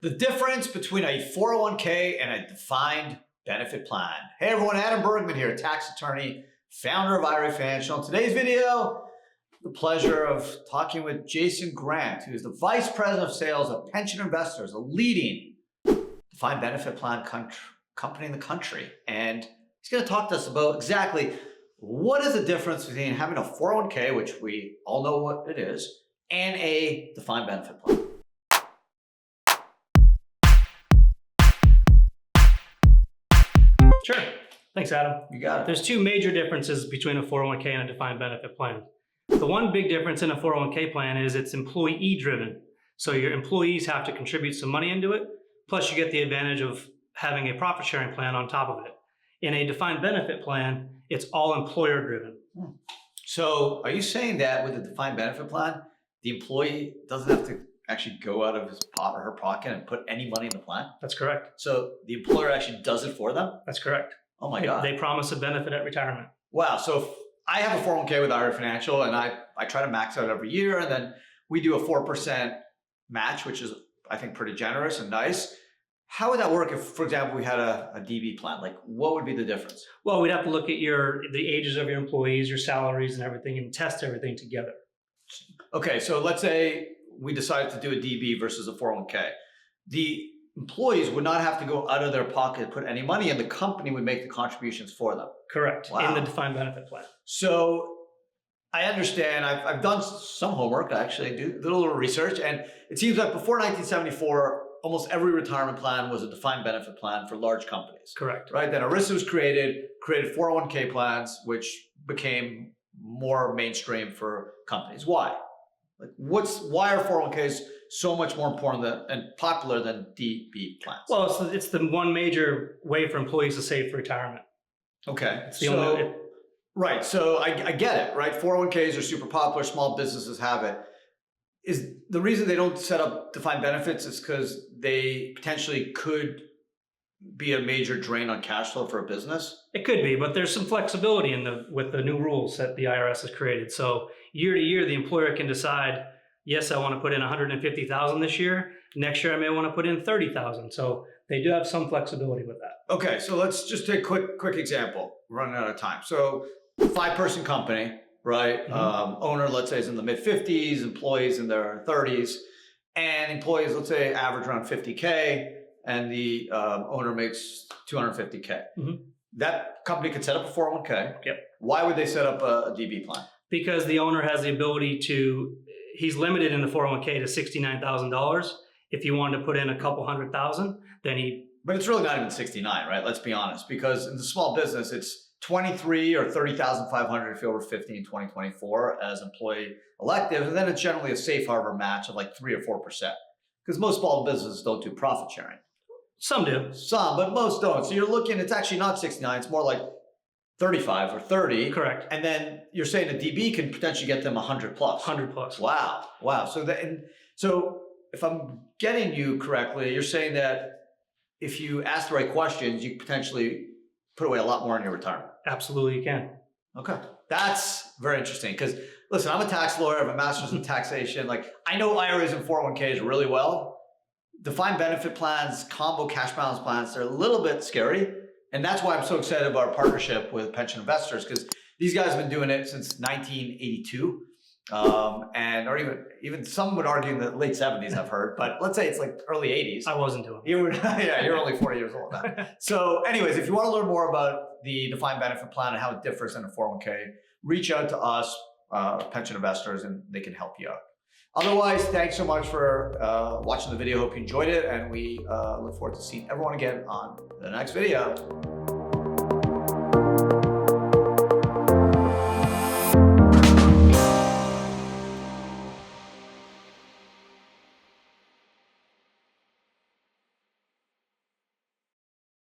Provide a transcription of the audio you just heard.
The difference between a 401k and a defined benefit plan. Hey everyone, Adam Bergman here, tax attorney, founder of IRA Financial. In today's video, the pleasure of talking with Jason Grant, who is the Vice President of Sales of Pension Investors, a leading defined benefit plan company in the country. And he's going to talk to us about exactly what is the difference between having a 401k, which we all know what it is, and a defined benefit plan. Sure. Thanks, Adam. You got it. There's two major differences between a 401k and a defined benefit plan. The one big difference in a 401k plan is it's employee driven. So your employees have to contribute some money into it, plus you get the advantage of having a profit sharing plan on top of it. In a defined benefit plan, it's all employer driven. So are you saying that with the defined benefit plan, the employee doesn't have to actually go out of his or her pocket and put any money in the plan? That's correct. So the employer actually does it for them? That's correct. Oh my God. They promise a benefit at retirement. Wow. So if I have a 401k with IRA Financial and I try to max out every year, and then we do a 4% match, which is, I think, pretty generous and nice. How would that work if, for example, we had a DB plan? Like, what would be the difference? Well, we'd have to look at the ages of your employees, your salaries and everything, and test everything together. Okay. So let's say we decided to do a DB versus a 401k. The employees would not have to go out of their pocket to put any money, and the company would make the contributions for them. Correct. Wow. In the defined benefit plan. So I understand. I've done some homework. I actually did a little research, and it seems like before 1974, almost every retirement plan was a defined benefit plan for large companies. Correct. Right? Then ERISA was created 401k plans, which became more mainstream for companies. Why? Like, why are 401ks so much more important and popular than DB plans? Well, it's the one major way for employees to save for retirement. Okay. It's the only. Right. So I get it, right? 401ks are super popular. Small businesses have it. Is the reason they don't set up defined benefits is because they potentially could be a major drain on cash flow for a business? It could be, but there's some flexibility with the new rules that the IRS has created. So year to year, the employer can decide, yes, I want to put in $150,000 this year. Next year, I may want to put in $30,000. So they do have some flexibility with that. Okay, so let's just take a quick example. We're running out of time. So 5-person company, right? Mm-hmm. Owner, let's say, is in the mid-50s, employees in their 30s, and employees, let's say, average around 50K, and the owner makes 250K. Mm-hmm. That company could set up a 401k. Yep. Why would they set up a DB plan? Because the owner has the ability he's limited in the 401k to $69,000. If he wanted to put in a couple $100,000, then But it's really not even 69, right? Let's be honest, because in the small business, it's 23 or 30,500 if you're over 50 in 2024 as employee elective, and then it's generally a safe harbor match of like 3 or 4%. Because most small businesses don't do profit sharing. Some do. Some, but most don't. So you're looking, it's actually not 69, it's more like 35 or 30. Correct. And then you're saying a DB can potentially get them 100 plus. 100 plus. Wow. So if I'm getting you correctly, you're saying that if you ask the right questions, you potentially put away a lot more in your retirement. Absolutely, you can. Okay. That's very interesting because, listen, I'm a tax lawyer. I have a master's in taxation. Like, I know IRAs and 401ks really well. Defined benefit plans, combo cash balance plans, they're a little bit scary. And that's why I'm so excited about our partnership with Pension Investors, because these guys have been doing it since 1982. Or even some would argue in the late 70s, I've heard, but let's say it's like early 80s. I wasn't doing it. Yeah, you're only 40 years old now. So anyways, if you want to learn more about the defined benefit plan and how it differs in a 401k, reach out to us, Pension Investors, and they can help you out. Otherwise, thanks so much for watching the video. Hope you enjoyed it, and we look forward to seeing everyone again on the next video.